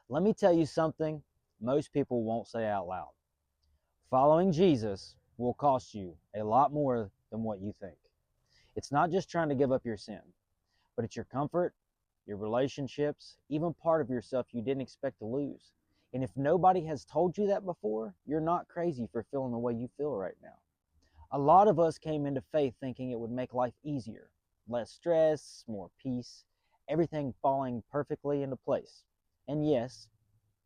Let me tell you something most people won't say out loud. Following Jesus will cost you a lot more than what you think. It's not just trying to give up your sin, but it's your comfort, your relationships, even part of yourself you didn't expect to lose. And if nobody has told you that before, you're not crazy for feeling the way you feel right now. A lot of us came into faith thinking it would make life easier, less stress, more peace, everything falling perfectly into place. And yes,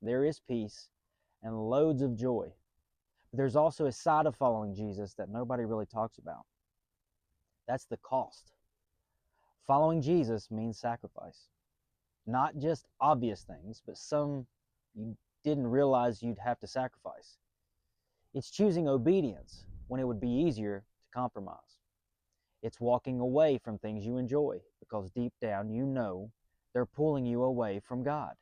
there is peace and loads of joy. But there's also a side of following Jesus that nobody really talks about. That's the cost. Following Jesus means sacrifice. Not just obvious things, but some you didn't realize you'd have to sacrifice. It's choosing obedience when it would be easier to compromise. It's walking away from things you enjoy because deep down you know they're pulling you away from God.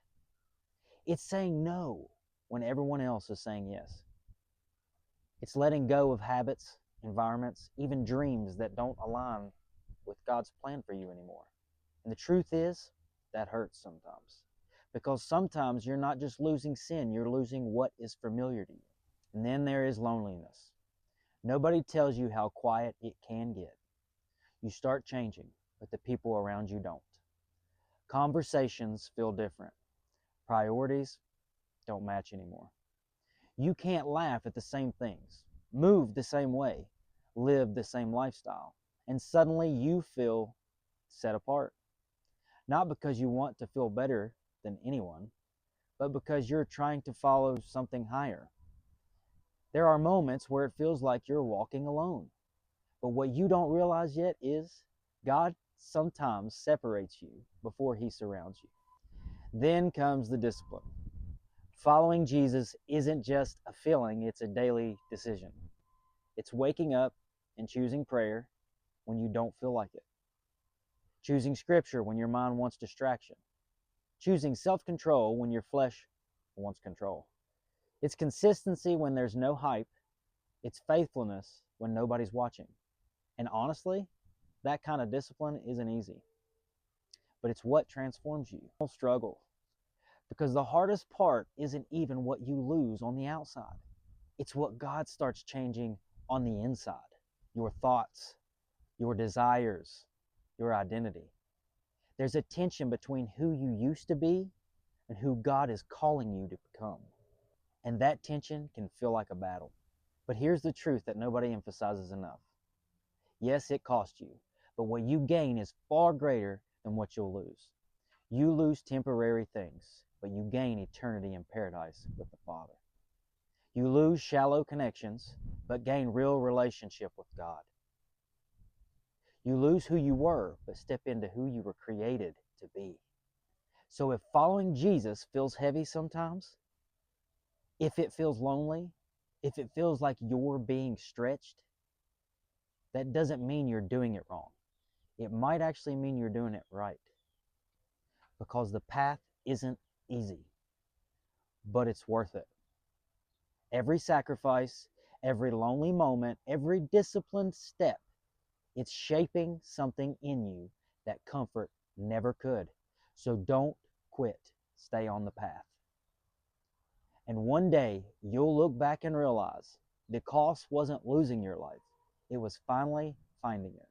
It's saying no when everyone else is saying yes. It's letting go of habits, environments, even dreams that don't align with God's plan for you anymore. And the truth is, that hurts sometimes. Because sometimes you're not just losing sin, you're losing what is familiar to you. And then there is loneliness. Nobody tells you how quiet it can get. You start changing, but the people around you don't. Conversations feel different. Priorities don't match anymore. You can't laugh at the same things, move the same way, live the same lifestyle, and suddenly you feel set apart. Not because you want to feel better than anyone, but because you're trying to follow something higher. There are moments where it feels like you're walking alone. But what you don't realize yet is God sometimes separates you before he surrounds you. Then comes the discipline. Following Jesus isn't just a feeling, it's a daily decision. It's waking up and choosing prayer when you don't feel like it, choosing scripture when your mind wants distraction, choosing self-control when your flesh wants control. It's consistency when there's no hype. It's faithfulness when nobody's watching. And honestly, that kind of discipline isn't easy, but it's what transforms you. Don't struggle, because the hardest part isn't even what you lose on the outside. It's what God starts changing on the inside. Your thoughts, your desires, your identity. There's a tension between who you used to be and who God is calling you to become. And that tension can feel like a battle. But here's the truth that nobody emphasizes enough. Yes, it costs you, but what you gain is far greater than what you'll lose. You lose temporary things, but you gain eternity in paradise with the Father. You lose shallow connections, but gain real relationship with God. You lose who you were, but step into who you were created to be. So if following Jesus feels heavy sometimes, if it feels lonely, if it feels like you're being stretched, that doesn't mean you're doing it wrong. It might actually mean you're doing it right. Because the path isn't easy, but it's worth it. Every sacrifice, every lonely moment, every disciplined step, it's shaping something in you that comfort never could. So don't quit. Stay on the path. And one day you'll look back and realize the cost wasn't losing your life. It was finally finding it.